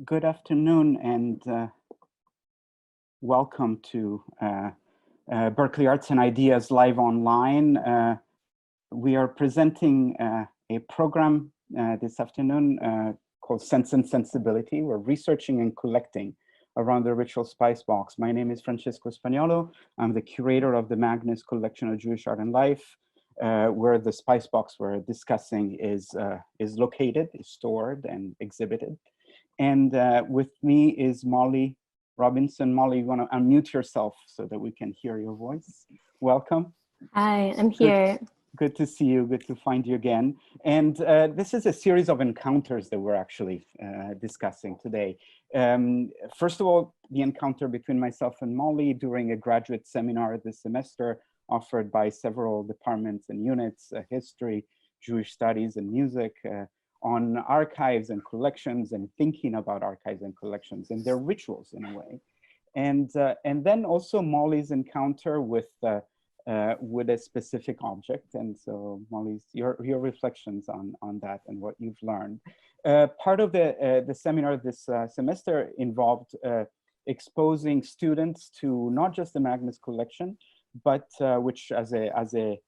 Good afternoon and welcome to Berkeley Arts and Ideas Live Online. We are presenting a program this afternoon called Sense and Sensibility. We're researching and collecting around the ritual spice box. My name is Francesco Spagnolo. I'm the curator of the Magnes collection of Jewish art and life, where the spice box we're discussing is located, is stored and exhibited. And with me is Molly Robinson. Molly, you want to unmute yourself so that we can hear your voice? Welcome. Hi, I'm here. Good to see you. Good to find you again. And this is a series of encounters that we're actually discussing today. First of all, the encounter between myself and Molly during a graduate seminar this semester offered by several departments and units, history, Jewish studies, and music, on archives and collections and thinking about archives and collections and their rituals in a way. And then also Molly's encounter with a specific object. And so Molly's, your reflections on that and what you've learned. Part of the seminar this semester involved exposing students to not just the Magnes collection, but which as a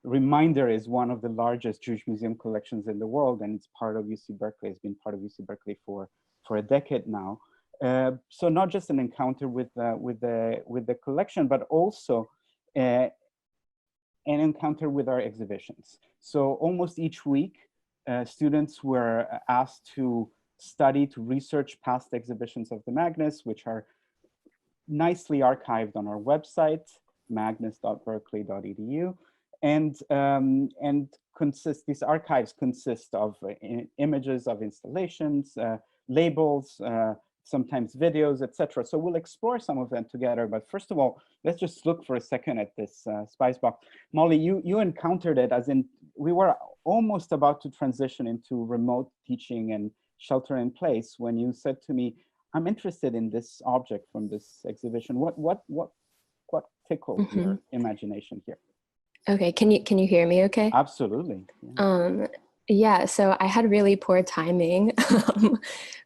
reminder is one of the largest Jewish museum collections in the world, and it's part of UC Berkeley, has been part of UC Berkeley for a decade now. So not just an encounter with the collection, but also an encounter with our exhibitions. So almost each week, students were asked to study, to research past exhibitions of the Magnes, which are nicely archived on our website, magnes.berkeley.edu. And these archives consist of images of installations, labels, sometimes videos, etc. So we'll explore some of them together. But first of all, let's just look for a second at this spice box. Molly, you encountered it as in, we were almost about to transition into remote teaching and shelter in place when you said to me, I'm interested in this object from this exhibition. What tickled your imagination here? Okay, can you hear me okay? Absolutely. Yeah, so I had really poor timing.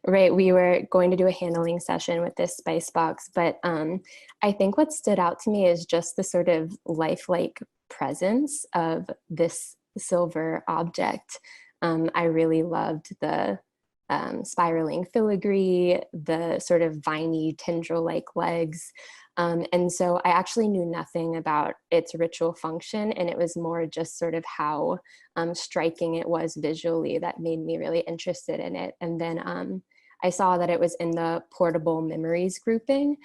Right, we were going to do a handling session with this spice box, but I think what stood out to me is just the sort of lifelike presence of this silver object. I really loved the spiraling filigree, the sort of viney tendril-like legs. And so I actually knew nothing about its ritual function, and it was more just sort of how striking it was visually that made me really interested in it. And then I saw that it was in the portable memories grouping.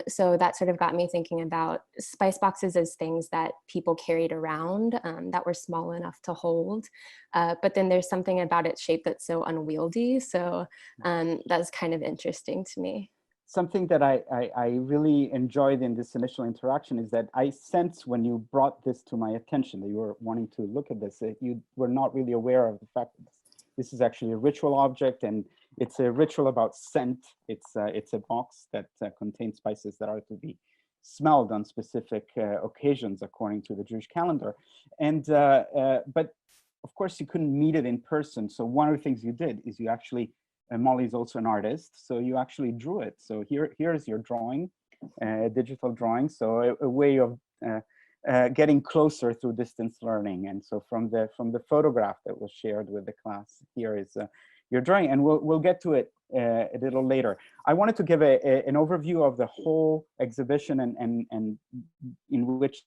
So that sort of got me thinking about spice boxes as things that people carried around that were small enough to hold. But then there's something about its shape that's so unwieldy. So that's kind of interesting to me. Something that I really enjoyed in this initial interaction is that I sense when you brought this to my attention, that you were wanting to look at this, that you were not really aware of the fact that this is actually a ritual object, and it's a ritual about scent. It's a box that contains spices that are to be smelled on specific occasions according to the Jewish calendar. And but of course you couldn't meet it in person. So one of the things you did is you actually, Molly is also an artist, so you actually drew it. So here's your drawing, digital drawing. So a way of getting closer through distance learning. And so from the photograph that was shared with the class, here is your drawing, and we'll get to it a little later. I wanted to give an overview of the whole exhibition and in which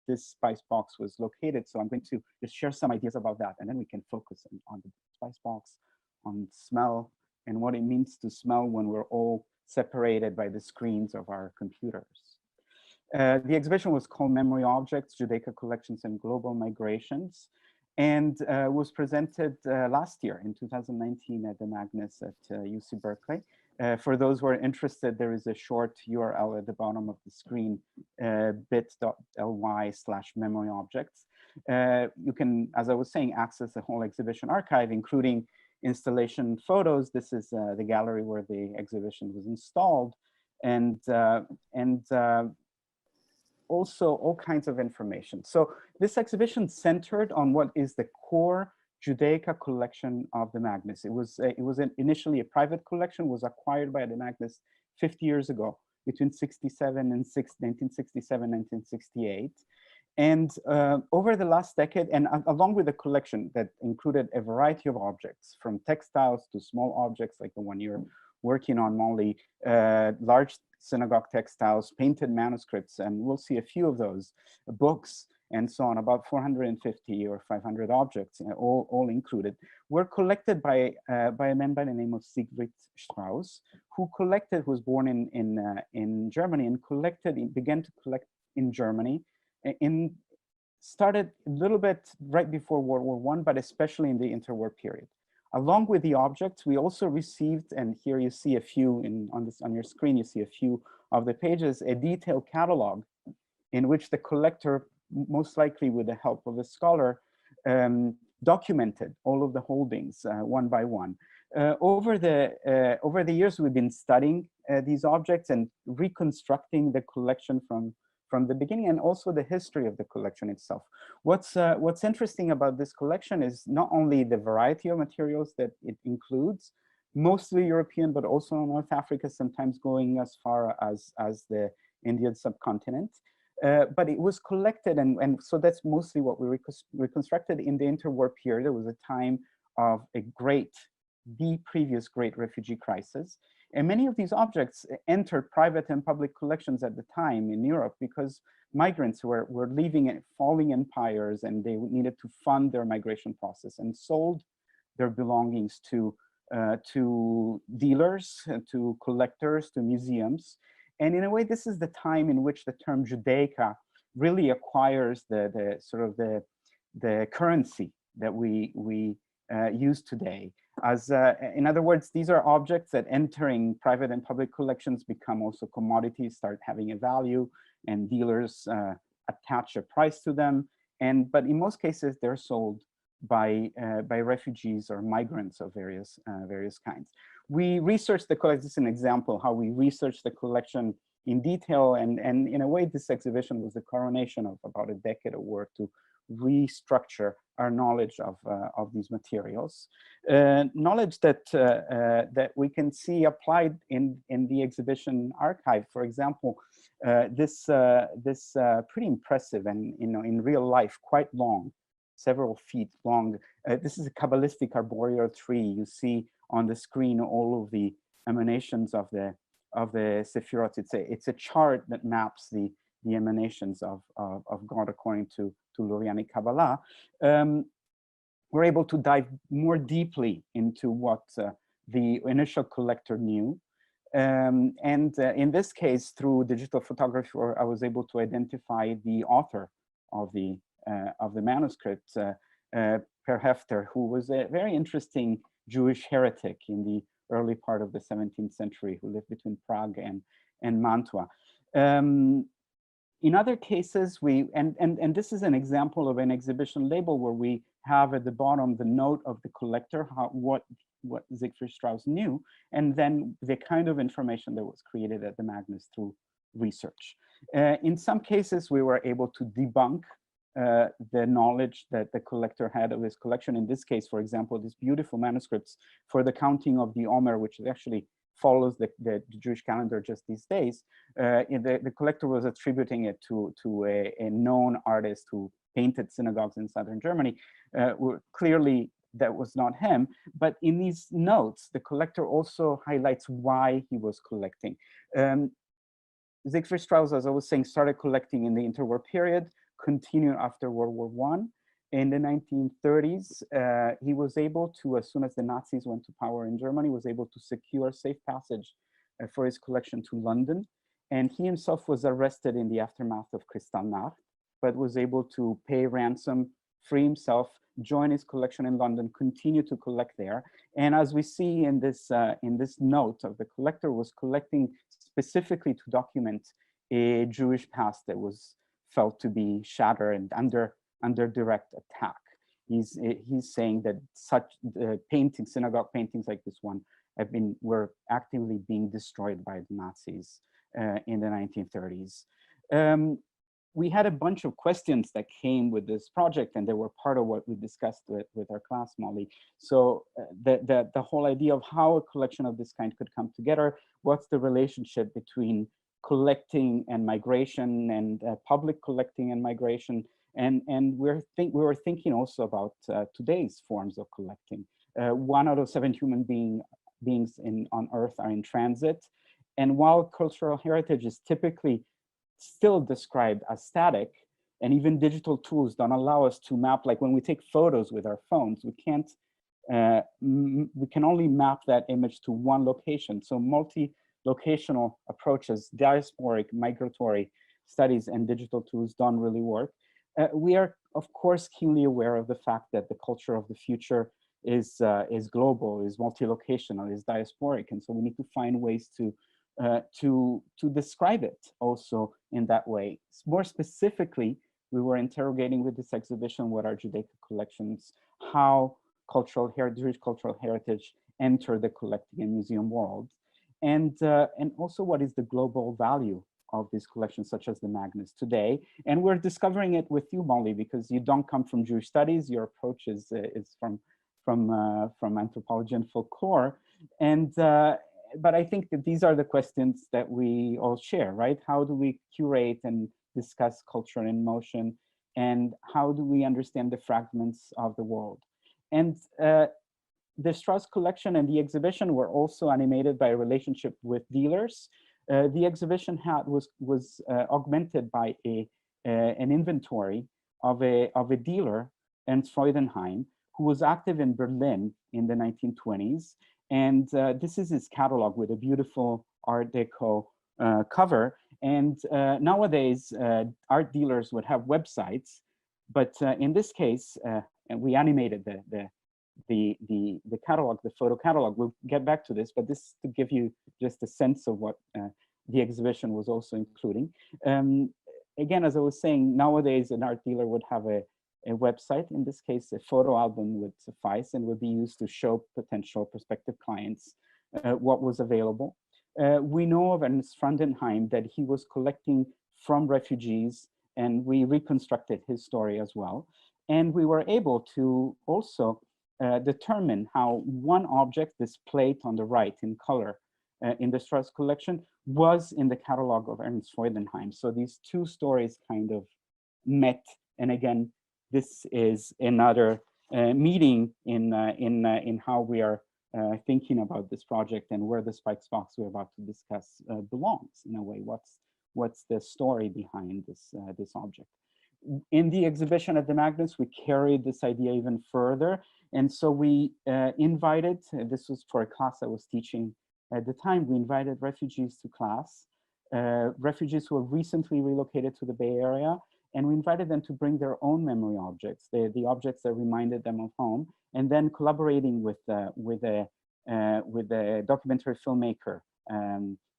this spice box was located. So I'm going to just share some ideas about that, and then we can focus on the spice box, on smell, and what it means to smell when we're all separated by the screens of our computers. The exhibition was called Memory Objects, Judaica Collections and Global Migrations, and was presented last year in 2019 at the Magnes at UC Berkeley. For those who are interested, there is a short URL at the bottom of the screen, bit.ly/memoryobjects. You can, as I was saying, access the whole exhibition archive, including installation photos. This is the gallery where the exhibition was installed, and also all kinds of information. So this exhibition centered on what is the core Judaica collection of the Magnes. It was initially a private collection, was acquired by the Magnes 50 years ago, between 1967, 1968. And over the last decade, and along with a collection that included a variety of objects, from textiles to small objects like the one you're working on, Molly, large synagogue textiles, painted manuscripts, and we'll see a few of those, books, and so on, about 450 or 500 objects, all included, were collected by a man by the name of Siegfried Strauss, who was born in Germany and began to collect in Germany, started a little bit right before World War I, but especially in the interwar period. Along with the objects, we also received, and here you see a few on your screen, you see a few of the pages, a detailed catalog in which the collector, most likely with the help of a scholar, documented all of the holdings one by one. Over the years, we've been studying these objects and reconstructing the collection from the beginning, and also the history of the collection itself. What's interesting about this collection is not only the variety of materials that it includes, mostly European, but also North Africa, sometimes going as far as the Indian subcontinent. But it was collected, and so that's mostly what we reconstructed in the interwar period. It was a time of the previous great refugee crisis. And many of these objects entered private and public collections at the time in Europe because migrants were leaving falling empires, and they needed to fund their migration process and sold their belongings to dealers, to collectors, to museums. And in a way, this is the time in which the term Judaica really acquires the currency that we use today. In other words, these are objects that entering private and public collections become also commodities, start having a value, and dealers attach a price to them. But in most cases, they're sold by refugees or migrants of various kinds. We researched the collection. This is an example how we researched the collection in detail, and in a way, this exhibition was the coronation of about a decade of work to restructure our knowledge of these materials, knowledge that we can see applied in the exhibition archive. For example, this pretty impressive and in real life quite long, several feet long. This is a Kabbalistic arboreal tree. You see on the screen all of the emanations of the Sephirot. It's a chart that maps the emanations of God according to Lurianic Kabbalah. We're able to dive more deeply into what the initial collector knew. In this case, through digital photography, I was able to identify the author of the manuscript, Per Hefter, who was a very interesting Jewish heretic in the early part of the 17th century, who lived between Prague and Mantua. In other cases, and this is an example of an exhibition label where we have at the bottom the note of the collector, what Siegfried Strauss knew, and then the kind of information that was created at the Magnes through research. In some cases, we were able to debunk the knowledge that the collector had of his collection. In this case, for example, these beautiful manuscripts for the counting of the Omer, which actually follows the Jewish calendar just these days. The collector was attributing it to a known artist who painted synagogues in southern Germany. Clearly, that was not him. But in these notes, the collector also highlights why he was collecting. Siegfried Strauss, as I was saying, started collecting in the interwar period, continued after World War I. In the 1930s, he was able to, as soon as the Nazis went to power in Germany, was able to secure safe passage for his collection to London. And he himself was arrested in the aftermath of Kristallnacht, but was able to pay ransom, free himself, join his collection in London, continue to collect there. And as we see in this note of the collector, was collecting specifically to document a Jewish past that was felt to be shattered and under direct attack. He's saying that such paintings, synagogue paintings like this one, were actively being destroyed by the Nazis in the 1930s. we had a bunch of questions that came with this project, and they were part of what we discussed with our class, Molly. So the whole idea of how a collection of this kind could come together, what's the relationship between collecting and migration, and public collecting and migration, and we were thinking also about today's forms of collecting. 1 out of 7 human beings on Earth are in transit, and while cultural heritage is typically still described as static, and even digital tools don't allow us to map, like when we take photos with our phones, we can only map that image to one location. So multi-locational approaches, diasporic, migratory studies, and digital tools don't really work. We are, of course, keenly aware of the fact that the culture of the future is global, is multi-locational, is diasporic, and so we need to find ways to describe it also in that way. More specifically, we were interrogating with this exhibition what are Judaica collections, how Jewish cultural heritage enter the collecting and museum world, and also what is the global value of these collections, such as the Magnes today. And we're discovering it with you, Molly, because you don't come from Jewish studies. Your approach is from anthropology and folklore, and but I think that these are the questions that we all share, right? How do we curate and discuss culture in motion, and how do we understand the fragments of the world? And the Strauss collection and the exhibition were also animated by a relationship with dealers. The exhibition was augmented by an inventory of a dealer, Ernst Freudenheim, who was active in Berlin in the 1920s. And this is his catalog with a beautiful Art Deco cover. And nowadays, art dealers would have websites, but in this case, and we animated the catalog, the photo catalog. We'll get back to this, but this to give you just a sense of what the exhibition was also including. Again, as I was saying, nowadays an art dealer would have a website. In this case, a photo album would suffice and would be used to show potential prospective clients what was available. We know of Ernst Freudenheim that he was collecting from refugees, and we reconstructed his story as well. And we were able to also determine how one object, this plate on the right in color in the Strauss collection, was in the catalog of Ernst Freudenheim. So these two stories kind of met. And again, this is another meeting in how we are thinking about this project and where the spikes box we're about to discuss belongs in a way. What's the story behind this object? In the exhibition at the Magnes, we carried this idea even further. And so we invited, this was for a class I was teaching at the time, we invited refugees to class, refugees who were recently relocated to the Bay Area, and we invited them to bring their own memory objects, the objects that reminded them of home, and then collaborating with a documentary filmmaker,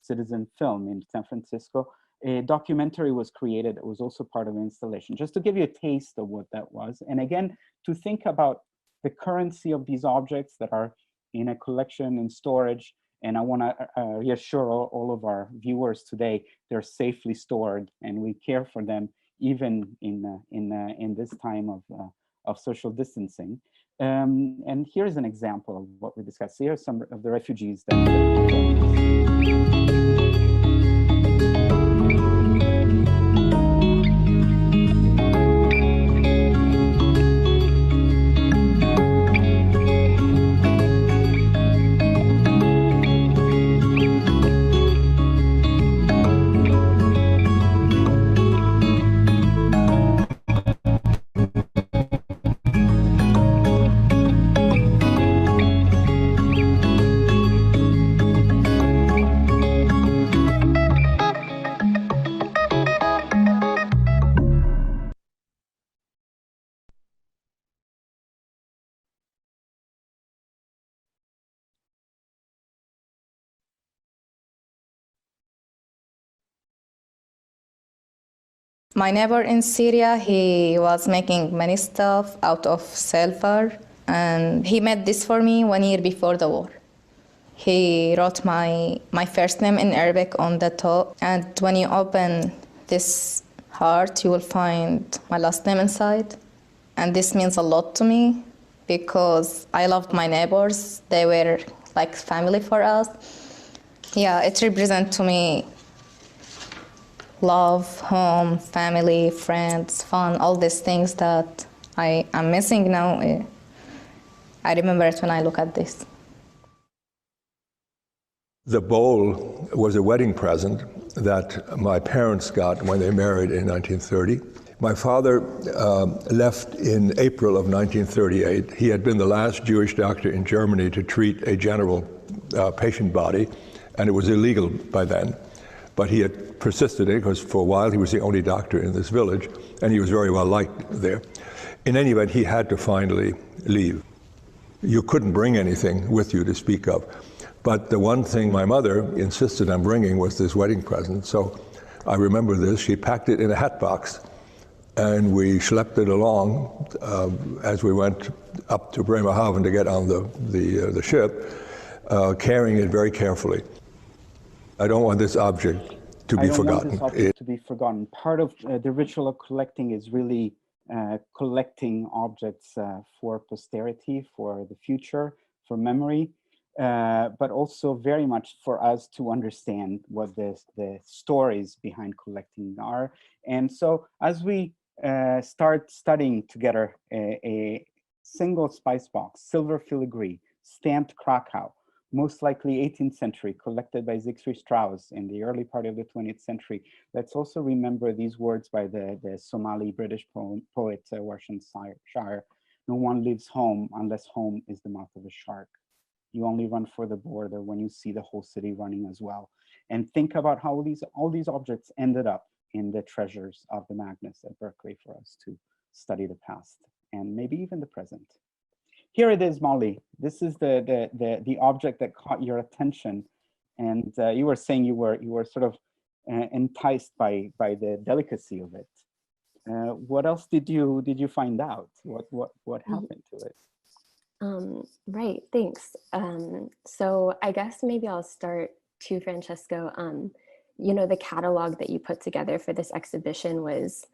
Citizen Film in San Francisco. A documentary was created that was also part of the installation, just to give you a taste of what that was. And again, to think about the currency of these objects that are in a collection in storage. And I want to reassure all of our viewers today, they're safely stored and we care for them even in this time of social distancing. And here's an example of what we discussed. Here are some of the refugees that My neighbor in Syria, he was making many stuff out of silver, and he made this for me 1 year before the war. He wrote my first name in Arabic on the top, and when you open this heart, you will find my last name inside. And this means a lot to me because I loved my neighbors. They were like family for us. Yeah, it represents to me love, home, family, friends, fun, all these things that I am missing now. I remember it when I look at this. The bowl was a wedding present that my parents got when they married in 1930. My father left in April of 1938. He had been the last Jewish doctor in Germany to treat a general patient body, and it was illegal by then. But he had persisted in it because for a while he was the only doctor in this village, and he was very well liked there. In any event, he had to finally leave. You couldn't bring anything with you to speak of. But the one thing my mother insisted on bringing was this wedding present. So I remember this. She packed it in a hat box, and we schlepped it along as we went up to Bremerhaven to get on the ship, carrying it very carefully. I don't want this object to be forgotten. I don't want this object to be forgotten. Part of the ritual of collecting is really collecting objects for posterity, for the future, for memory, but also very much for us to understand what the stories behind collecting are. And so as we start studying together a single spice box, silver filigree, stamped Krakow, most likely 18th century, collected by Siegfried Strauss in the early part of the 20th century. Let's also remember these words by the Somali British poet Warsan Shire. No one leaves home unless home is the mouth of a shark. You only run for the border when you see the whole city running as well. And think about how all these objects ended up in the treasures of the Magnes at Berkeley for us to study the past and maybe even the present. Here it is, Molly. This is the object that caught your attention, and you were saying you were sort of enticed by the delicacy of it. What else did you find out? What happened to it? Right, thanks. So I guess maybe I'll start too, Francesco. You know, the catalog that you put together for this exhibition was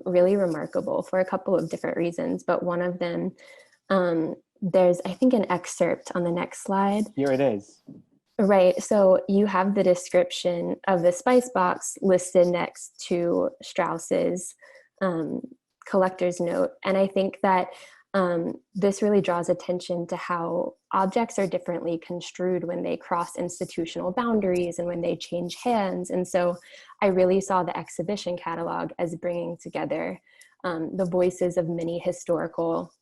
really remarkable for a couple of different reasons, but one of them, there's, I think, an excerpt on the next slide. Here it is. Right, so you have the description of the spice box listed next to Strauss's collector's note. And I think that this really draws attention to how objects are differently construed when they cross institutional boundaries and when they change hands. And so I really saw the exhibition catalog as bringing together the voices of many historical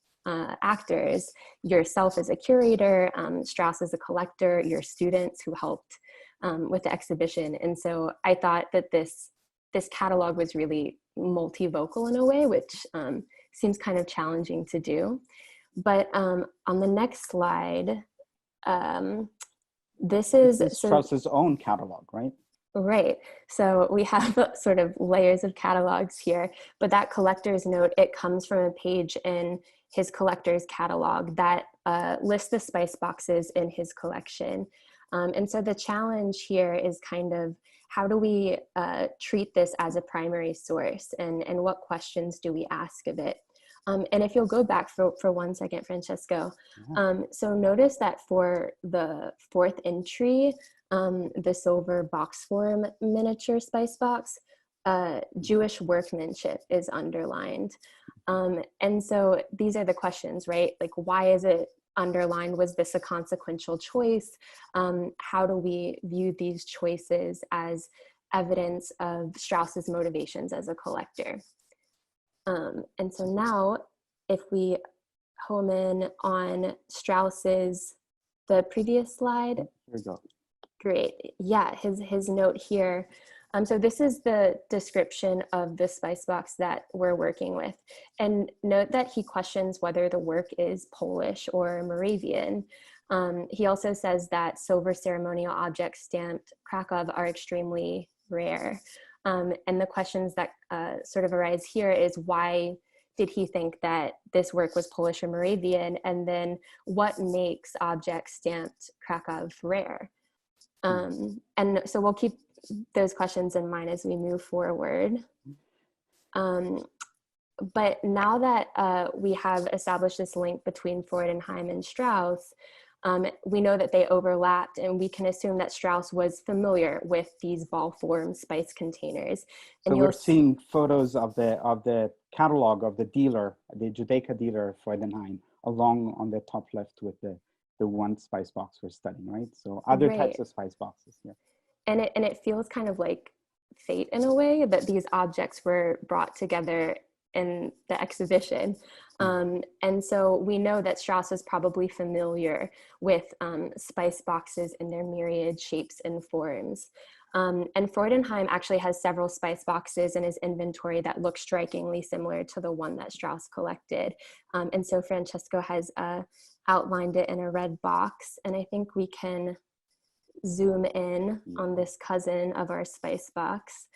actors, yourself as a curator, Strauss as a collector, your students who helped with the exhibition. And so I thought that this catalog was really multivocal in a way, which seems kind of challenging to do. But on the next slide, this is Strauss's own catalog, right? Right. So we have sort of layers of catalogs here, but that collector's note, it comes from a page in his collector's catalog that lists the spice boxes in his collection. And so the challenge here is kind of, how do we treat this as a primary source, and what questions do we ask of it? And if you'll go back for 1 second, Francesco. So notice that for the fourth entry, the silver box form miniature spice box, Jewish workmanship is underlined. And so these are the questions, right? Like, why is it underlined? Was this a consequential choice? How do we view these choices as evidence of Strauss's motivations as a collector? And so now, if we home in on Strauss's, the previous slide. Here we go. Great, yeah, his note here. So this is the description of the spice box that we're working with. And note that he questions whether the work is Polish or Moravian. He also says that silver ceremonial objects stamped Krakow are extremely rare. And the questions that sort of arise here is, why did he think that this work was Polish or Moravian? And then what makes objects stamped Krakow rare? And so we'll keep those questions in mind as we move forward. But now that we have established this link between Freudenheim and Strauss, we know that they overlapped, and we can assume that Strauss was familiar with these ball-form spice containers. And so we're seeing photos of the catalog of the dealer, the Judaica dealer Freudenheim, along on the top left with the one spice box we're studying, right? So other types of spice boxes here. And it feels kind of like fate in a way that these objects were brought together in the exhibition. And so we know that Strauss is probably familiar with spice boxes in their myriad shapes and forms. And Freudenheim actually has several spice boxes in his inventory that look strikingly similar to the one that Strauss collected. And so Francesco has outlined it in a red box, and I think we can zoom in on this cousin of our spice box.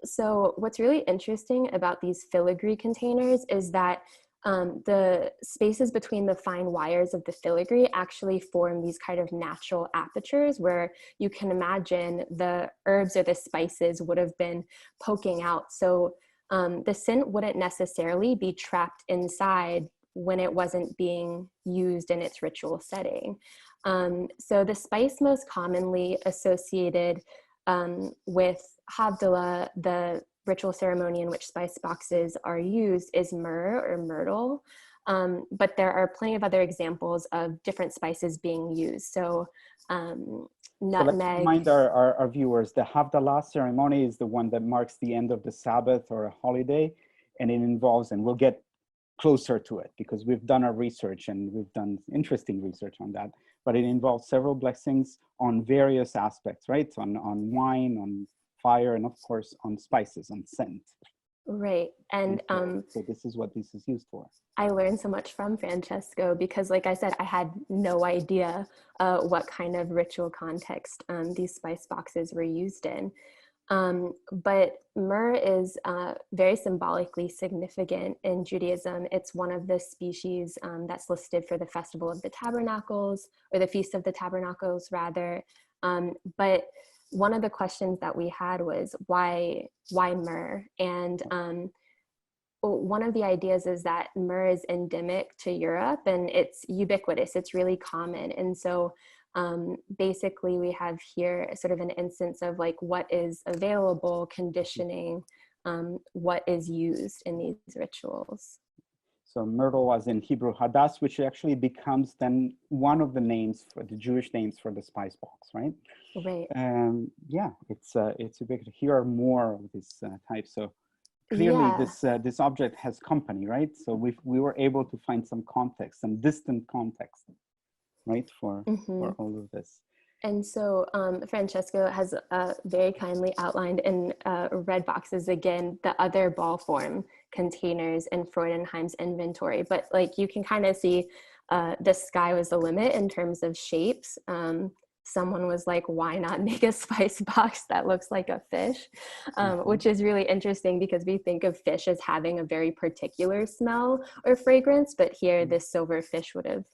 So what's really interesting about these filigree containers is that the spaces between the fine wires of the filigree actually form these kind of natural apertures where you can imagine the herbs or the spices would have been poking out. So the scent wouldn't necessarily be trapped inside when it wasn't being used in its ritual setting. So the spice most commonly associated with Havdalah, the ritual ceremony in which spice boxes are used, is myrrh or myrtle. But there are plenty of other examples of different spices being used. So nutmeg. So let's remind our viewers, the Havdalah ceremony is the one that marks the end of the Sabbath or a holiday, and it involves, and we'll get closer to it because we've done our research and we've done interesting research on that, but it involves several blessings on various aspects, right? On wine, on fire, and of course on spices, on scent. Right. And so this is what this is used for. I learned so much from Francesco because, like I said, I had no idea what kind of ritual context these spice boxes were used in. But myrrh is very symbolically significant in Judaism. It's one of the species that's listed for the Festival of the Tabernacles, or the Feast of the Tabernacles, rather. But one of the questions that we had was why myrrh? And one of the ideas is that myrrh is endemic to Europe and it's ubiquitous. It's really common. And so basically we have here sort of an instance of like what is available conditioning what is used in these rituals. So myrtle, as in Hebrew hadas, which actually becomes then one of the names for the Jewish names for the spice box, right? Right. Yeah, it's ubiquitous. Here are more of this type. So clearly, this object has company, right? So we were able to find some context, some distant context, right, for all of this. And so Francesco has very kindly outlined in red boxes, again, the other ball form containers in Freudenheim's inventory. But like you can kind of see the sky was the limit in terms of shapes. Someone was like, why not make a spice box that looks like a fish? Which is really interesting because we think of fish as having a very particular smell or fragrance, but here this silver fish would have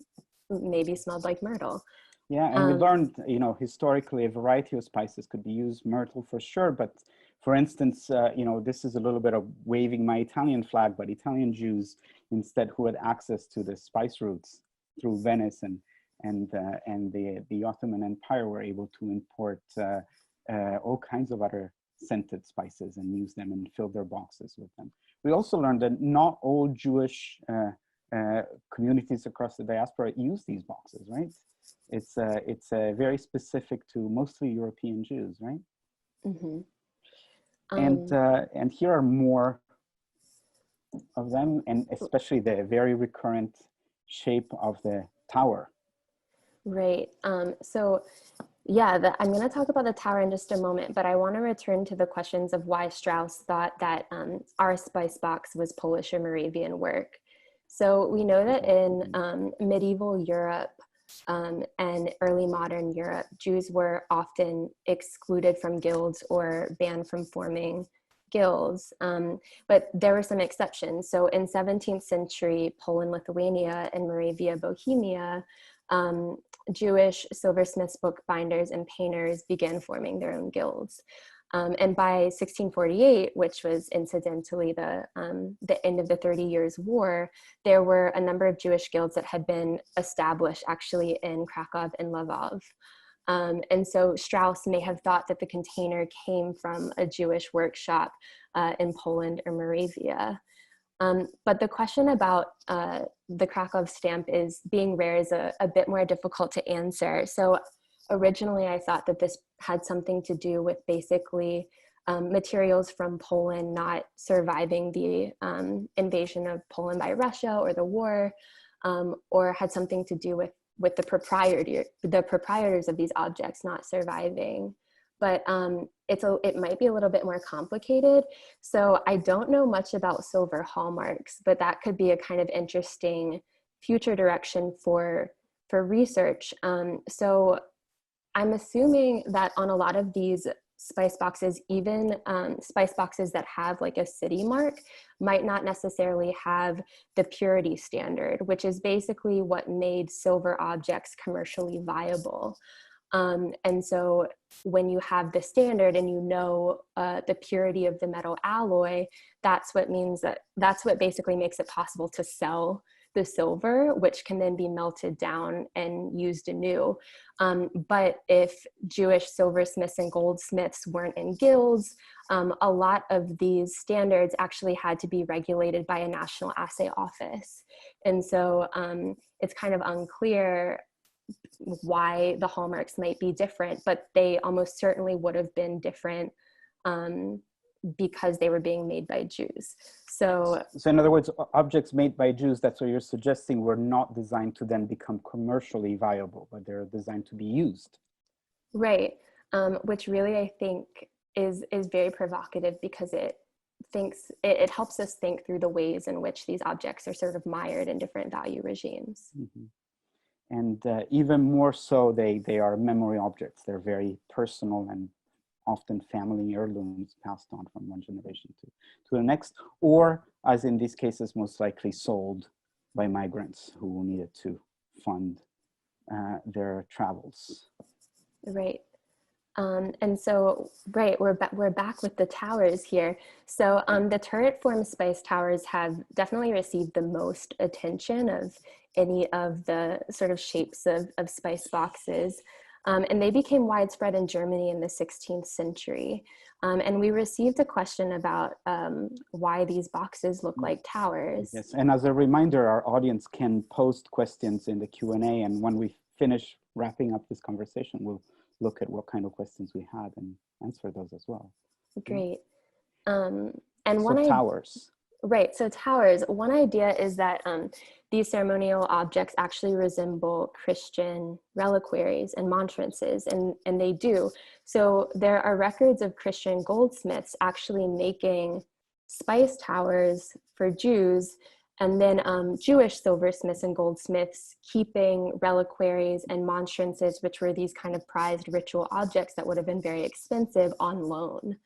maybe smelled like myrtle. Yeah, and we learned, historically, a variety of spices could be used, myrtle for sure, but for instance, this is a little bit of waving my Italian flag, but Italian Jews instead who had access to the spice routes through Venice and the Ottoman Empire were able to import all kinds of other scented spices and use them and fill their boxes with them. We also learned that not all Jewish communities across the diaspora use these boxes, right? It's very specific to mostly European Jews, right? Mm-hmm. And here are more of them, and especially the very recurrent shape of the tower. Right. So yeah, I'm going to talk about the tower in just a moment, but I want to return to the questions of why Strauss thought that our spice box was Polish or Moravian work. So we know that in medieval Europe and early modern Europe, Jews were often excluded from guilds or banned from forming guilds, but there were some exceptions. So in 17th century Poland, Lithuania, and Moravia, Bohemia, Jewish silversmiths, bookbinders, and painters began forming their own guilds. And by 1648, which was incidentally the end of the 30 Years' War, there were a number of Jewish guilds that had been established actually in Krakow and Lvov. And so Strauss may have thought that the container came from a Jewish workshop in Poland or Moravia. But the question about the Krakow stamp is being rare is a bit more difficult to answer. So originally I thought that this had something to do with basically materials from Poland not surviving the invasion of Poland by Russia or the war, or had something to do with the proprietors of these objects not surviving. But it might be a little bit more complicated. So I don't know much about silver hallmarks, but that could be a kind of interesting future direction for research. So I'm assuming that on a lot of these spice boxes, even spice boxes that have like a city mark might not necessarily have the purity standard, which is basically what made silver objects commercially viable. And so when you have the standard and you know the purity of the metal alloy, that's what basically makes it possible to sell the silver, which can then be melted down and used anew. But if Jewish silversmiths and goldsmiths weren't in guilds, a lot of these standards actually had to be regulated by a national assay office. And so it's kind of unclear why the hallmarks might be different, but they almost certainly would have been different because they were being made by Jews. So in other words, objects made by Jews, that's what you're suggesting, were not designed to then become commercially viable, but they're designed to be used. Right, which really I think is very provocative, because it helps us think through the ways in which these objects are sort of mired in different value regimes. Mm-hmm. And even more so, they are memory objects. They're very personal and often family heirlooms passed on from one generation to the next, or as in these cases, most likely sold by migrants who needed to fund their travels. Right. And so, right, we're back with the towers here. So the turret form spice towers have definitely received the most attention of any of the sort of shapes of spice boxes. And they became widespread in Germany in the 16th century. And we received a question about why these boxes look like towers. Yes, and as a reminder, our audience can post questions in the Q&A, and when we finish wrapping up this conversation, we'll look at what kind of questions we had and answer those as well. Great. And so towers. Right, so towers. One idea is that these ceremonial objects actually resemble Christian reliquaries and monstrances, and they do. So there are records of Christian goldsmiths actually making spice towers for Jews, and then Jewish silversmiths and goldsmiths keeping reliquaries and monstrances, which were these kind of prized ritual objects that would have been very expensive, on loan.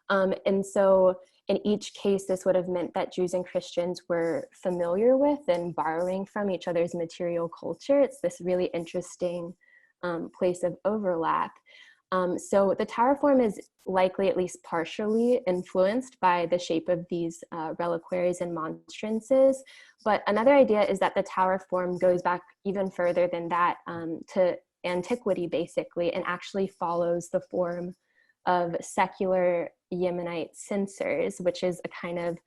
And so in each case, this would have meant that Jews and Christians were familiar with and borrowing from each other's material culture. It's this really interesting place of overlap. So the tower form is likely at least partially influenced by the shape of these reliquaries and monstrances. But another idea is that the tower form goes back even further than that, to antiquity, basically, and actually follows the form of secular Yemenite censers, which is a kind of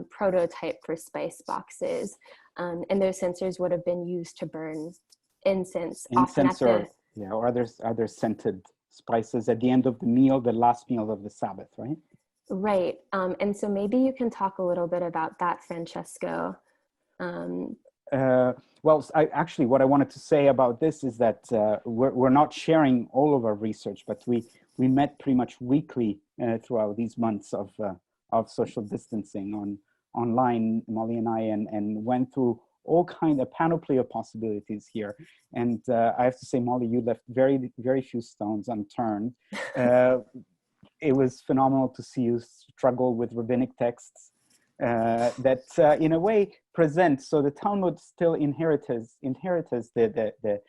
prototype for spice boxes. And those censers would have been used to burn incense. Or other scented spices at the end of the meal, the last meal of the Sabbath, right? Right. And so maybe you can talk a little bit about that, Francesco. Well, what I wanted to say about this is that we're not sharing all of our research, but we met pretty much weekly throughout these months of social distancing online, Molly and I, and went through all kind of panoply of possibilities here. And I have to say, Molly, you left very, very few stones unturned. It was phenomenal to see you struggle with rabbinic texts that in a way present, so the Talmud still inherits the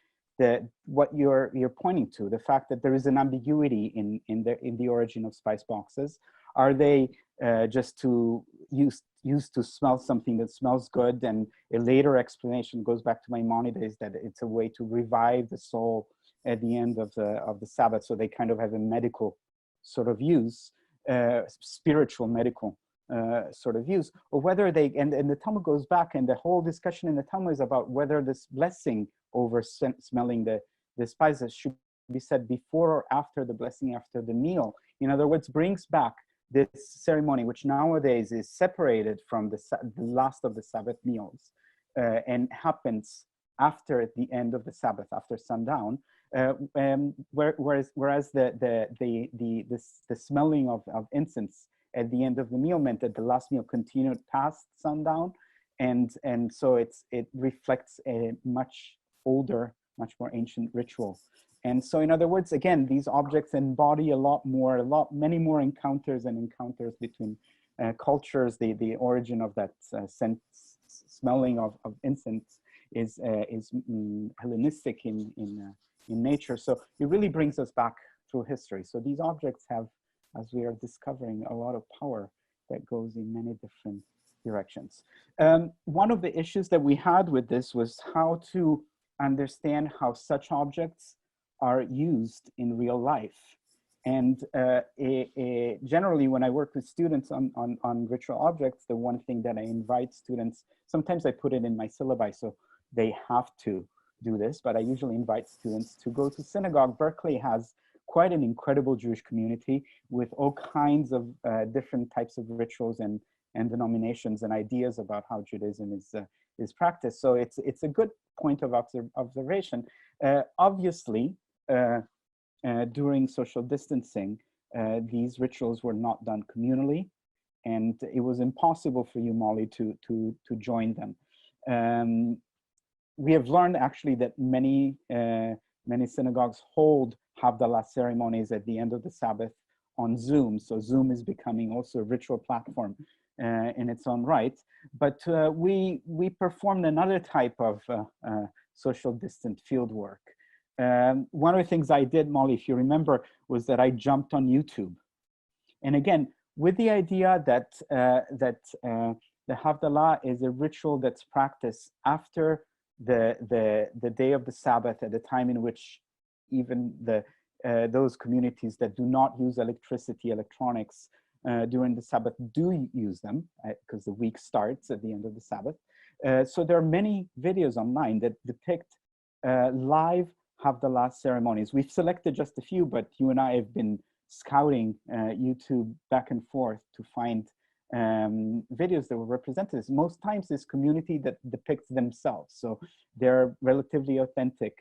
what you're pointing to, the fact that there is an ambiguity in the origin of spice boxes. Are they just to used to smell something that smells good, and a later explanation goes back to Maimonides that it's a way to revive the soul at the end of the Sabbath, so they kind of have a medical sort of use, spiritual medical sort of use, or whether they, and the Talmud goes back, and the whole discussion in the Talmud is about whether this blessing over smelling the spices should be said before or after the blessing, after the meal. In other words, brings back this ceremony, which nowadays is separated from the last of the Sabbath meals, and happens after the end of the Sabbath, after sundown. Whereas the smelling of incense at the end of the meal meant that the last meal continued past sundown, and so it reflects a much older, much more ancient ritual. And so, in other words, again, these objects embody many more encounters between cultures. The origin of that smelling of incense is Hellenistic in nature. So it really brings us back through history. So these objects have, as we are discovering, a lot of power that goes in many different directions. One of the issues that we had with this was how to understand how such objects are used in real life. And generally, when I work with students on ritual objects, the one thing that I invite students, sometimes I put it in my syllabi, so they have to do this, but I usually invite students to go to synagogue. Berkeley has quite an incredible Jewish community with all kinds of different types of rituals and denominations and ideas about how Judaism is practiced. So it's a good point of observation. Obviously, during social distancing, these rituals were not done communally, and it was impossible for you, Molly, to join them. We have learned actually that many synagogues hold Havdalah ceremonies at the end of the Sabbath on Zoom. So Zoom is becoming also a ritual platform in its own right. But we performed another type of social distant field work. One of the things I did, Molly, if you remember, was that I jumped on YouTube. And again, with the idea that the Havdalah is a ritual that's practiced after the day of the Sabbath, at the time in which even those communities that do not use electricity, electronics during the Sabbath do use them, because the week starts at the end of the Sabbath. So there are many videos online that depict live Havdalah ceremonies. We've selected just a few, but you and I have been scouting YouTube back and forth to find videos that were represented. Most times it's community that depicts themselves. So they're relatively authentic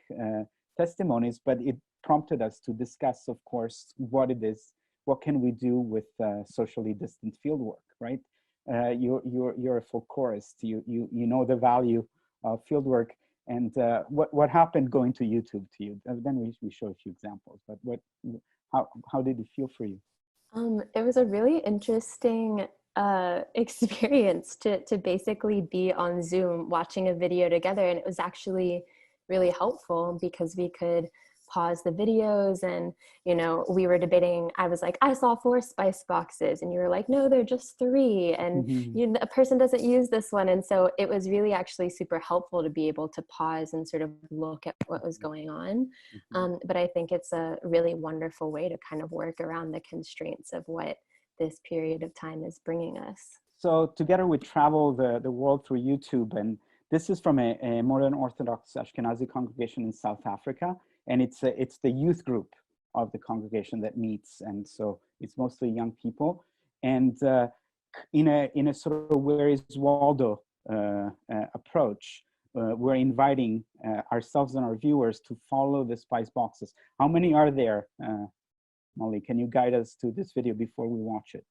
testimonies, but it prompted us to discuss, of course, what it is, what can we do with socially distant field work, right? You're a folklorist, you know the value of field work, and what happened going to YouTube to you? Then we show a few examples, but how did it feel for you? It was a really interesting experience to basically be on Zoom watching a video together, and it was actually really helpful because we could pause the videos, and we were debating. I was like, I saw 4 spice boxes, and you were like, no, they're just 3, and a person doesn't use this one. And so it was really actually super helpful to be able to pause and sort of look at what was going on. But I think it's a really wonderful way to kind of work around the constraints of what this period of time is bringing us. So together we travel the world through YouTube, and this is from a modern Orthodox Ashkenazi congregation in South Africa, and it's the youth group of the congregation that meets, and so it's mostly young people. And in a sort of where is Waldo approach, we're inviting ourselves and our viewers to follow the spice boxes. How many are there? Molly, can you guide us to this video before we watch it?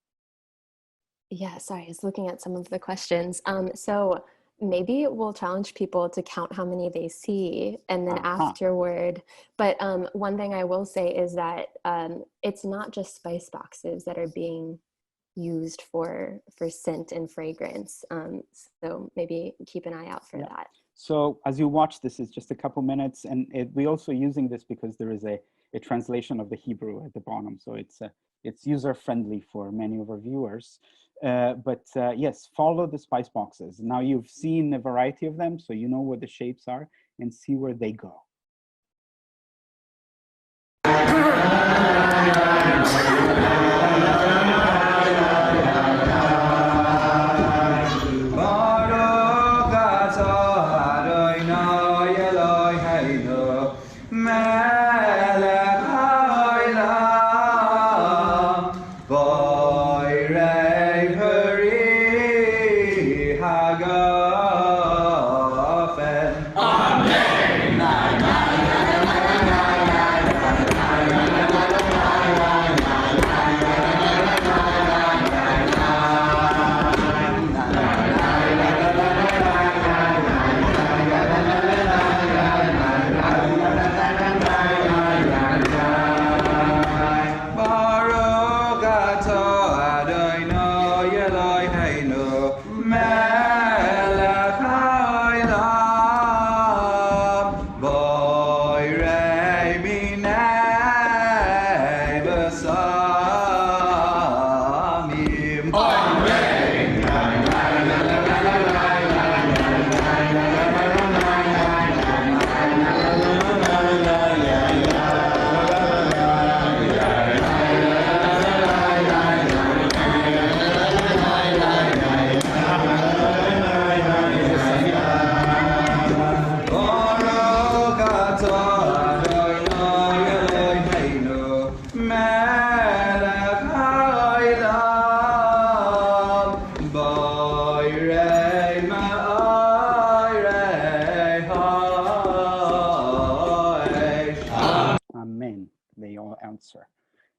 Yeah, sorry, I was looking at some of the questions. So maybe we'll challenge people to count how many they see, and then afterward. But one thing I will say is that it's not just spice boxes that are being used for scent and fragrance. So maybe keep an eye out for that. So as you watch this, it's just a couple minutes, and we're also using this because there is a translation of the Hebrew at the bottom, so it's user-friendly for many of our viewers. Yes, follow the spice boxes. Now you've seen a variety of them, so you know where the shapes are, and see where they go.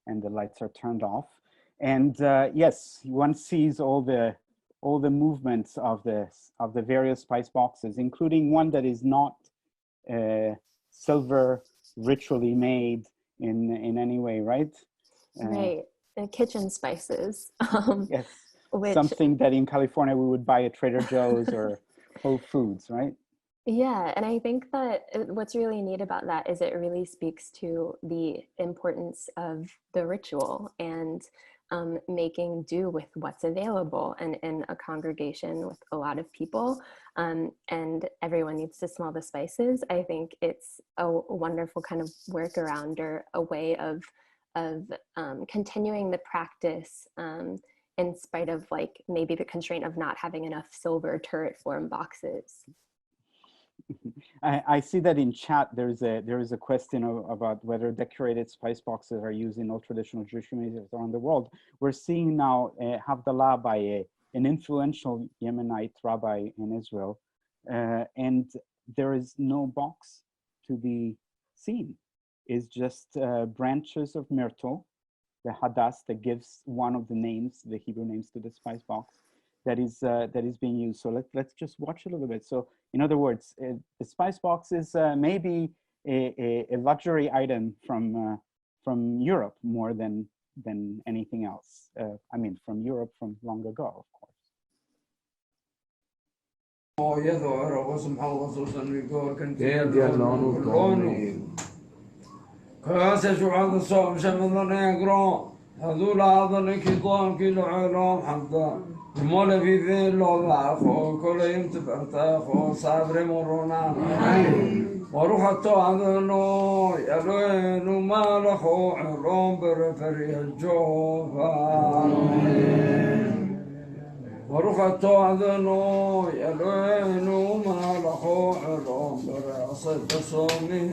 And the lights are turned off, and yes, one sees all the movements of the various spice boxes, including one that is not silver ritually made in any way, right? Right, kitchen spices. Yes, which, something that in California we would buy at Trader Joe's or Whole Foods, right? Yeah, and I think that what's really neat about that is it really speaks to the importance of the ritual and making do with what's available. And in a congregation with a lot of people, and everyone needs to smell the spices, I think it's a wonderful kind of workaround or a way of continuing the practice in spite of like maybe the constraint of not having enough silver turret form boxes. I see that in chat there is a question about whether decorated spice boxes are used in all traditional Jewish communities around the world. We're seeing now Havdalah by an influential Yemenite rabbi in Israel, and there is no box to be seen. It's just branches of myrtle, the hadass that gives one of the names, the Hebrew names to the spice box, that is being used. So let's just watch a little bit. So in other words, the spice box is maybe a luxury item from Europe more than anything else. I mean, from Europe from long ago, of course. المولى في ذل الله كل يوم تبرتاخو صبر مرونا وروح التوعدنو يلوينو مالخو عرام برفري الجوفا وروح التوعدنو يلوينو مالخو عرام برأصد صومي.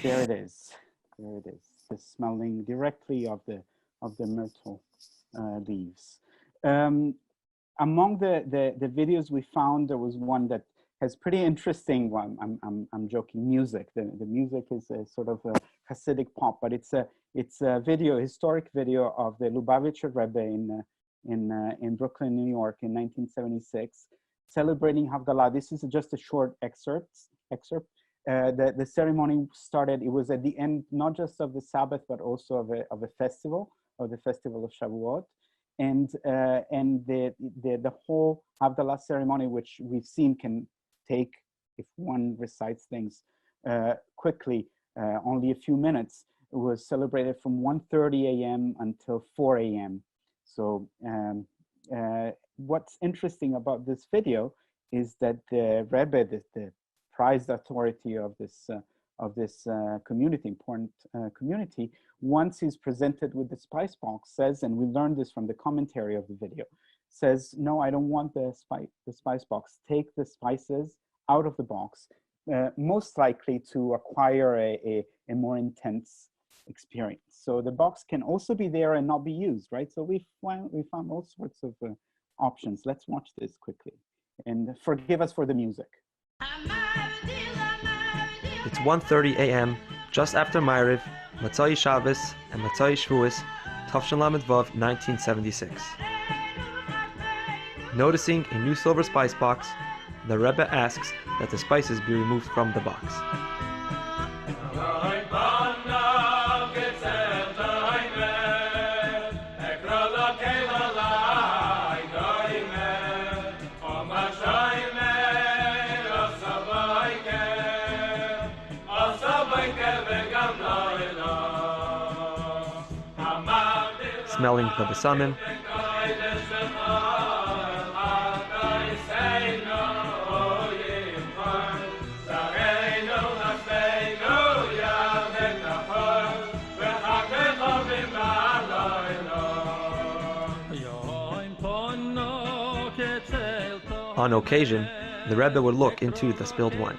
There it is. There it is. The smelling directly of the myrtle leaves. Among the videos we found, there was one that has pretty interesting one. I'm joking. Music. The music is a sort of a Hasidic pop, but it's a video, historic video of the Lubavitcher Rebbe in Brooklyn, New York, in 1976, celebrating Havdalah. This is just a short excerpt. The ceremony started. It was at the end, not just of the Sabbath, but also of a festival, of the festival of Shavuot. and the whole Havdalah ceremony, which we've seen can take, if one recites things quickly, only a few minutes, was celebrated from 1:30 a.m. until 4 a.m. So what's interesting about this video is that the Rebbe, the prized authority of this community, important community, once he's presented with the spice box, says, and we learned this from the commentary of the video, says, no, I don't want the spice box. Take the spices out of the box, most likely to acquire a more intense experience. So the box can also be there and not be used, right? So we found all sorts of options. Let's watch this quickly, and forgive us for the music. It's 1:30 a.m., just after Ma'ariv, Matzai Shabbos and Matzai Shavuos, Tafshin Lamed Vav, 1976. Noticing a new silver spice box, the Rebbe asks that the spices be removed from the box. Smelling the besamim, on occasion, the Rebbe would look into the spilled wine.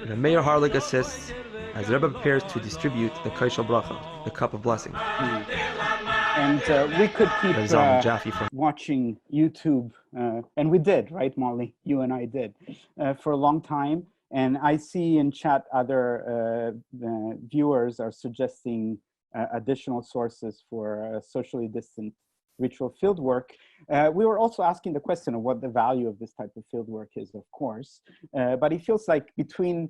The Mayor Harlig assists as the Rebbe prepares to distribute the Kaishal Bracha, the cup of blessing. And we could keep watching YouTube, and we did, right, Molly? You and I did, for a long time. And I see in chat other viewers are suggesting additional sources for socially distant ritual fieldwork. We were also asking the question of what the value of this type of fieldwork is, of course, but it feels like between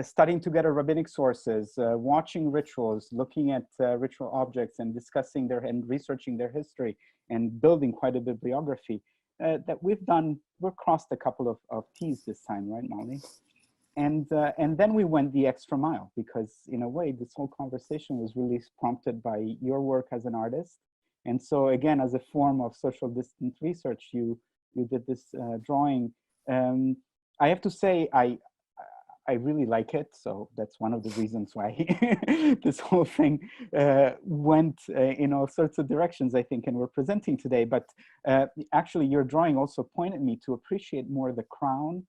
studying together rabbinic sources, watching rituals, looking at ritual objects and discussing and researching their history and building quite a bibliography, that we've crossed a couple of T's this time, right, Molly? And then we went the extra mile, because in a way, this whole conversation was really prompted by your work as an artist. And so again, as a form of social distance research, you did this drawing. I have to say, I really like it. So that's one of the reasons why this whole thing went in all sorts of directions, I think, and we're presenting today. But actually, your drawing also pointed me to appreciate more the crown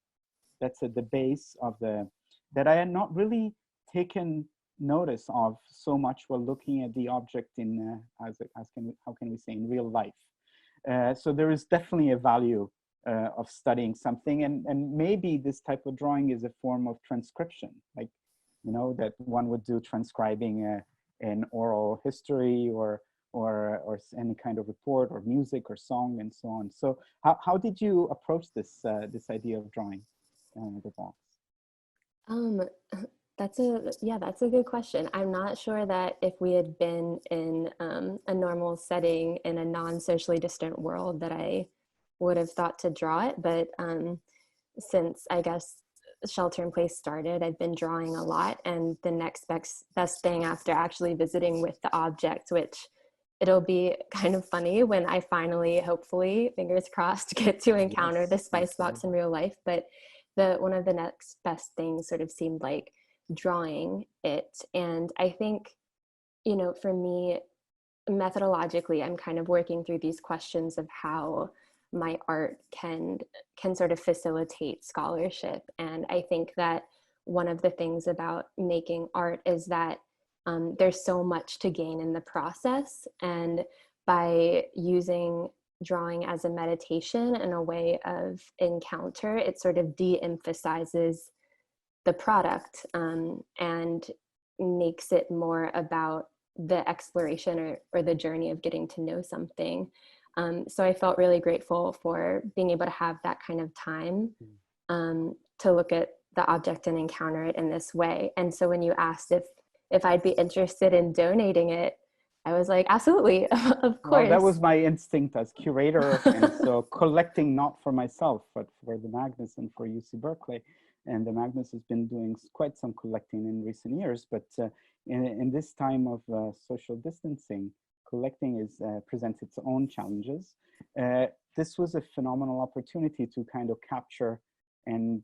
that's at the base of that I had not really taken notice of so much while looking at the object in, how can we say, in real life. So there is definitely a value of studying something, and maybe this type of drawing is a form of transcription, like, you know, that one would do transcribing an oral history or any kind of report or music or song and so on. So how did you approach this idea of drawing the box? That's a good question. I'm not sure that if we had been in a normal setting in a non-socially distant world that I would have thought to draw it, but since I guess Shelter in Place started, I've been drawing a lot, and the next best thing after actually visiting with the object, which it'll be kind of funny when I finally, hopefully, fingers crossed, get to encounter the spice box in real life. But one of the next best things sort of seemed like drawing it. And I think, you know, for me, methodologically, I'm kind of working through these questions of how my art can sort of facilitate scholarship. And I think that one of the things about making art is that there's so much to gain in the process. And by using drawing as a meditation and a way of encounter, it sort of de-emphasizes the product and makes it more about the exploration or the journey of getting to know something. So I felt really grateful for being able to have that kind of time to look at the object and encounter it in this way. And so when you asked if I'd be interested in donating it, I was like, absolutely, of course. Well, that was my instinct as curator, and so collecting not for myself, but for the Magnes and for UC Berkeley. And the Magnes has been doing quite some collecting in recent years, but in this time of social distancing, collecting presents its own challenges. This was a phenomenal opportunity to kind of capture and,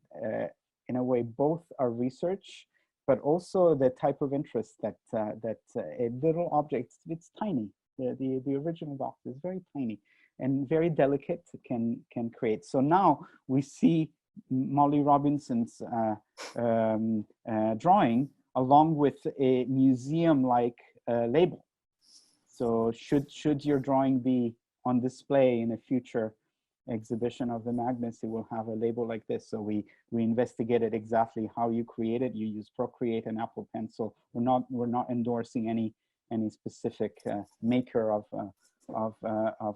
in a way, both our research, but also the type of interest that a little object, it's tiny. The original box is very tiny and very delicate, can create. So now we see Molly Robinson's drawing along with a museum-like label. So should your drawing be on display in a future exhibition of the Magnes, it will have a label like this. So we investigated exactly how you create it. You use Procreate and Apple Pencil. We're not endorsing any specific maker of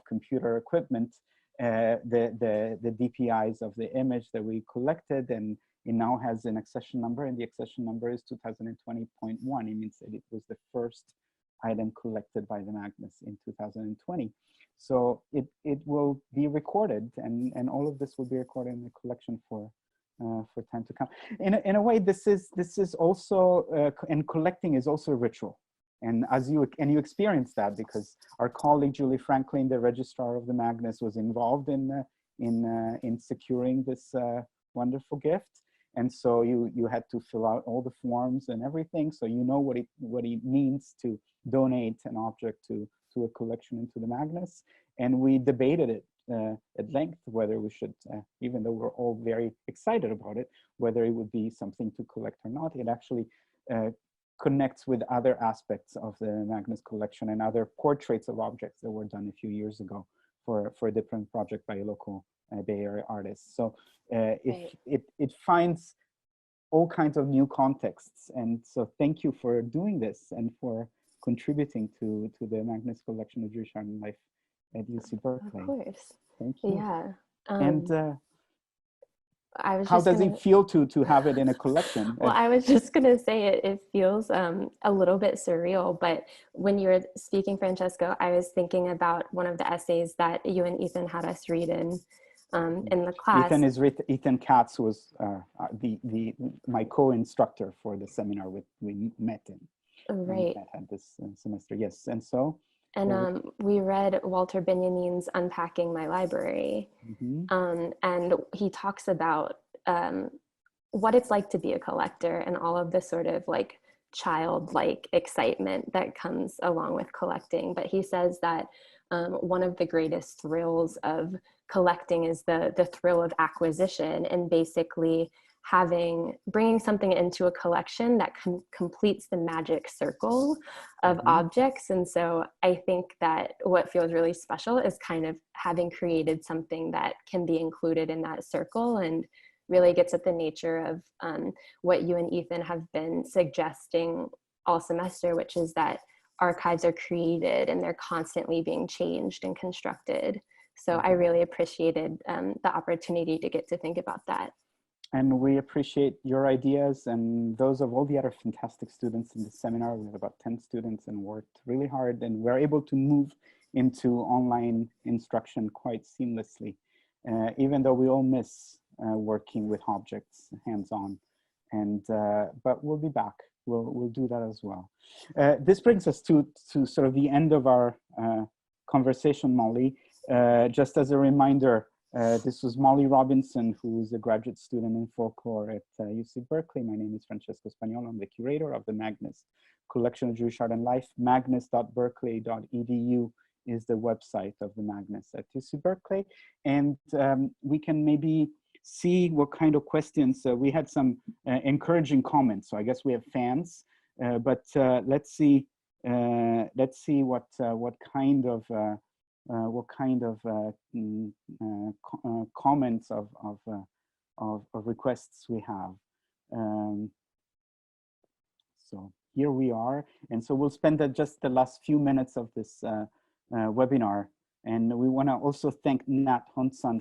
computer equipment. The DPIs of the image that we collected, and it now has an accession number, and the accession number is 2020.1. It means that it was the first item collected by the Magnes in 2020. So it will be recorded, and all of this will be recorded in the collection for time to come. In a way, this is also and collecting is also a ritual, and you experience that because our colleague Julie Franklin, the registrar of the Magnes, was involved in securing this wonderful gift, and so you had to fill out all the forms and everything, so you know what it means to donate an object to a collection into the Magnes. And we debated it at length, whether we should, even though we're all very excited about it, whether it would be something to collect or not. It actually connects with other aspects of the Magnes collection and other portraits of objects that were done a few years ago for a different project by a local Bay Area artist. So it finds all kinds of new contexts. And so thank you for doing this and for contributing to the Magnes collection of Jewish art and life at UC Berkeley. Of course. Thank you. Yeah. And I was how just does it feel to have it in a collection? Well, I was just going to say it feels a little bit surreal, but when you were speaking, Francesco, I was thinking about one of the essays that you and Ethan had us read in the class. Ethan Katz was my co-instructor for the seminar we met in. Right. Had this semester, yes. And so? And we read Walter Benjamin's Unpacking My Library. Mm-hmm. And he talks about what it's like to be a collector and all of the sort of like childlike excitement that comes along with collecting. But he says that one of the greatest thrills of collecting is the thrill of acquisition, and basically bringing something into a collection that completes the magic circle of Mm-hmm. objects. And so I think that what feels really special is kind of having created something that can be included in that circle, and really gets at the nature of what you and Ethan have been suggesting all semester, which is that archives are created and they're constantly being changed and constructed. So I really appreciated the opportunity to get to think about that. And we appreciate your ideas and those of all the other fantastic students in the seminar. We have about 10 students and worked really hard, and we're able to move into online instruction quite seamlessly, even though we all miss working with objects hands-on. And but we'll be back. We'll do that as well. This brings us to sort of the end of our conversation, Molly. Just as a reminder, this was Molly Robinson, who is a graduate student in folklore at UC Berkeley. My name is Francesco Spagnolo. I'm the curator of the Magnes Collection of Jewish Art and Life. Magnes.berkeley.edu is the website of the Magnes at UC Berkeley. And we can maybe see what kind of questions. We had some encouraging comments, so I guess we have fans. But let's see what kind of comments of requests we have. So here we are, and so we'll spend just the last few minutes of this webinar, and we want to also thank Nat Hunson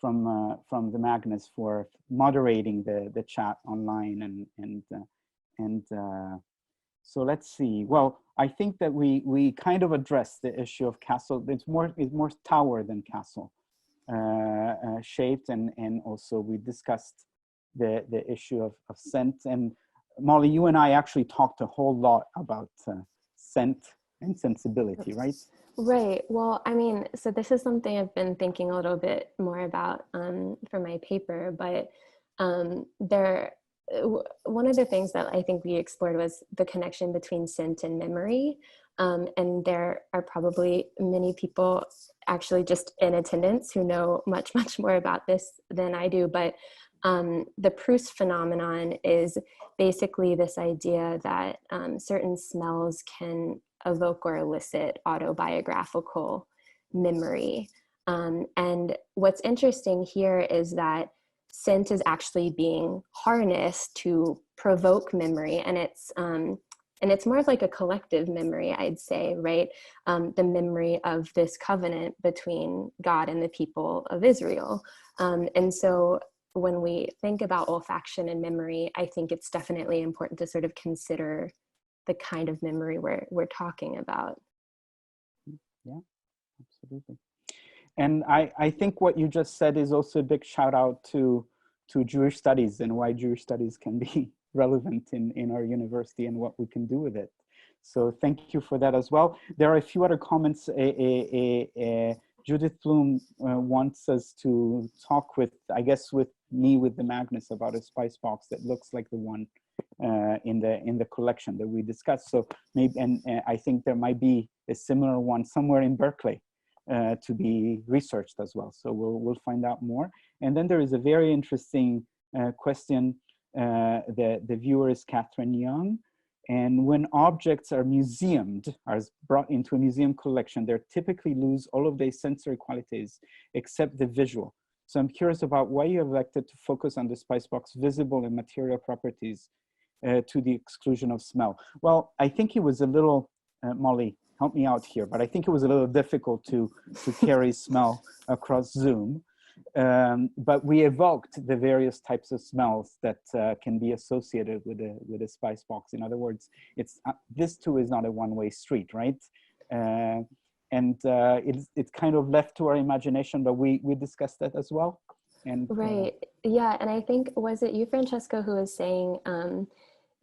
from the Magnes for moderating the chat online and so let's see. Well, I think that we kind of addressed the issue of castle. It's more tower than castle shaped, and also we discussed the issue of scent. And Molly, you and I actually talked a whole lot about scent and sensibility, right? Right. Well, I mean, so this is something I've been thinking a little bit more about for my paper, but one of the things that I think we explored was the connection between scent and memory. And there are probably many people actually just in attendance who know much, much more about this than I do. But the Proust phenomenon is basically this idea that certain smells can evoke or elicit autobiographical memory. And what's interesting here is that scent is actually being harnessed to provoke memory, and it's more of like a collective memory, I'd say, right? The memory of this covenant between God and the people of Israel. And so when we think about olfaction and memory, I think it's definitely important to sort of consider the kind of memory we're talking about. Yeah, absolutely. And I think what you just said is also a big shout out to Jewish studies and why Jewish studies can be relevant in our university and what we can do with it. So thank you for that as well. There are a few other comments. Judith Bloom wants us to talk with the Magnes about a spice box that looks like the one in the collection that we discussed. So maybe, and I think there might be a similar one somewhere in Berkeley to be researched as well. So we'll find out more. And then there is a very interesting question. The viewer is Catherine Young. And when objects are museumed, are brought into a museum collection, they typically lose all of their sensory qualities except the visual. So I'm curious about why you elected to focus on the spice box visible and material properties to the exclusion of smell. Well, I think it was a little, Molly, help me out here, but I think it was a little difficult to carry smell across Zoom. But we evoked the various types of smells that can be associated with a spice box. In other words, this too is not a one-way street, right? And it's kind of left to our imagination, but we discussed that as well. And right, yeah, and I think, was it you, Francesco, who was saying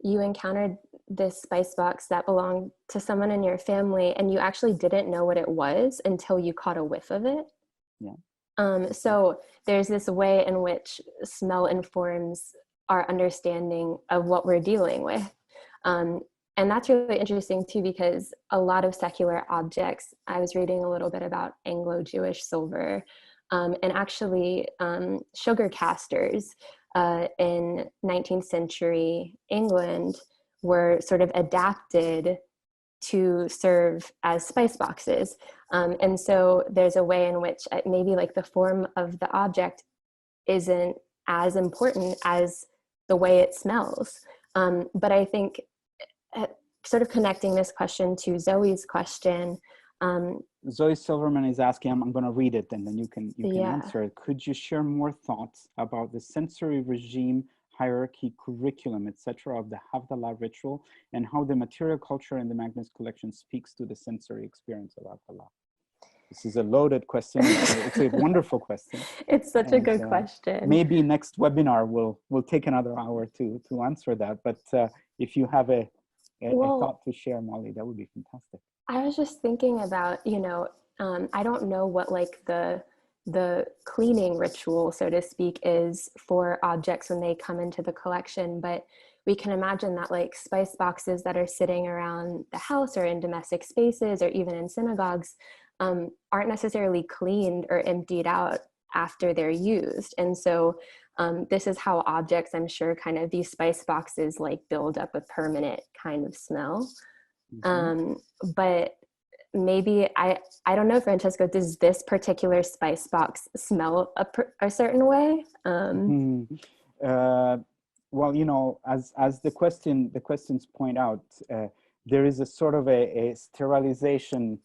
you encountered this spice box that belonged to someone in your family, and you actually didn't know what it was until you caught a whiff of it? Yeah. So there's this way in which smell informs our understanding of what we're dealing with. And that's really interesting too, because a lot of secular objects, I was reading a little bit about Anglo-Jewish silver, and actually sugar casters in 19th century England were sort of adapted to serve as spice boxes. And so there's a way in which maybe like the form of the object isn't as important as the way it smells. But I think sort of connecting this question to Zoe's question. Zoe Silverman is asking, I'm going to read it and then you can Yeah. answer it. Could you share more thoughts about the sensory regime, hierarchy, curriculum, etc. of the Havdalah ritual, and how the material culture in the Magnes collection speaks to the sensory experience of Havdalah? This is a loaded question. It's a wonderful question. It's such a good question. Maybe next webinar we'll take another hour to answer that. But if you have a thought to share, Molly, that would be fantastic. I was just thinking about, I don't know what like the cleaning ritual, so to speak, is for objects when they come into the collection, but we can imagine that like spice boxes that are sitting around the house or in domestic spaces or even in synagogues aren't necessarily cleaned or emptied out after they're used. And so this is how objects, I'm sure, kind of these spice boxes like build up a permanent kind of smell. Mm-hmm. But maybe, I don't know, Francesco, does this particular spice box smell a certain way? Well, as the questions point out, there is a sort of a sterilization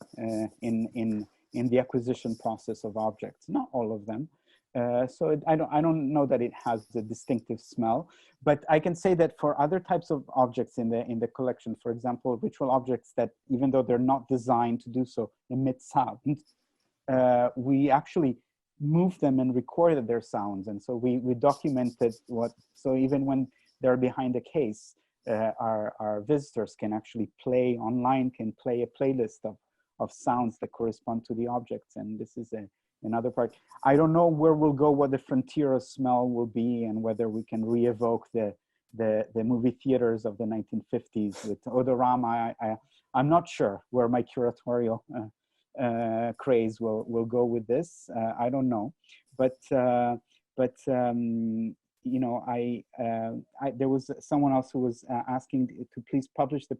in the acquisition process of objects. Not all of them, I don't know that it has a distinctive smell, but I can say that for other types of objects in the collection, for example, ritual objects that, even though they're not designed to do so, emit sound, we actually moved them and recorded their sounds. And so we documented so even when they're behind a case, our visitors can actually play online, can play a playlist of sounds that correspond to the objects. And this is another part. I don't know where we'll go, what the frontier of smell will be, and whether we can re-evoke the movie theaters of the 1950s with odorama. I'm not sure where my curatorial craze will go with this. I don't know, but you know, there was someone else who was asking to please publish the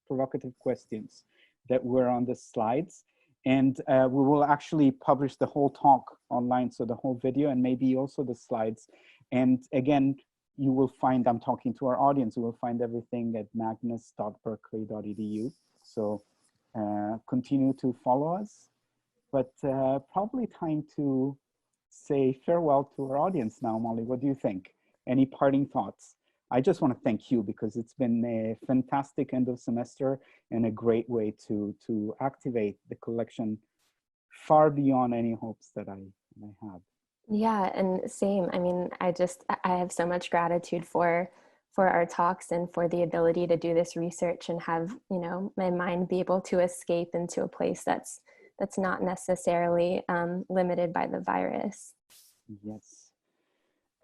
provocative questions that were on the slides. And we will actually publish the whole talk online, so the whole video and maybe also the slides. And again, you will find, I'm talking to our audience, you will find everything at magnes.berkeley.edu. So continue to follow us, but probably time to say farewell to our audience now. Molly, what do you think? Any parting thoughts? I just want to thank you, because it's been a fantastic end of semester and a great way to activate the collection far beyond any hopes that I had. Yeah, and same. I mean, I have so much gratitude for our talks and for the ability to do this research and have, you know, my mind be able to escape into a place that's not necessarily limited by the virus. Yes.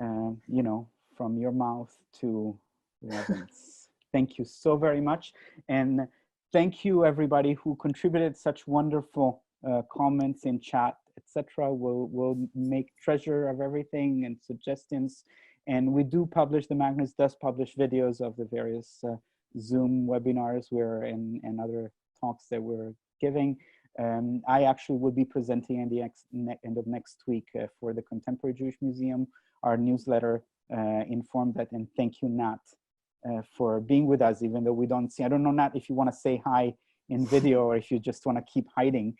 You know, from your mouth to the audience. Thank you so very much. And thank you everybody who contributed such wonderful comments in chat, etc. We'll make treasure of everything and suggestions. And we do publish, the Magnes does publish videos of the various Zoom webinars and other talks that we're giving. I actually will be presenting at the end of next week for the Contemporary Jewish Museum. Our newsletter informed that, and thank you, Nat, for being with us, even though we don't see. I don't know, Nat, if you want to say hi in video or if you just want to keep hiding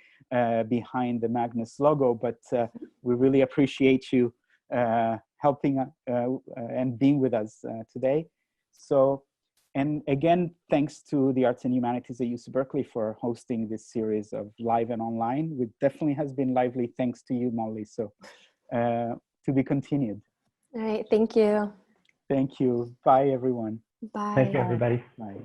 behind the Magnes logo, but we really appreciate you helping and being with us today. So, and again, thanks to the Arts and Humanities at UC Berkeley for hosting this series of live and online, which definitely has been lively thanks to you, Molly. So to be continued. All right, thank you. Thank you. Bye, everyone. Bye. Thank you, everybody. Bye.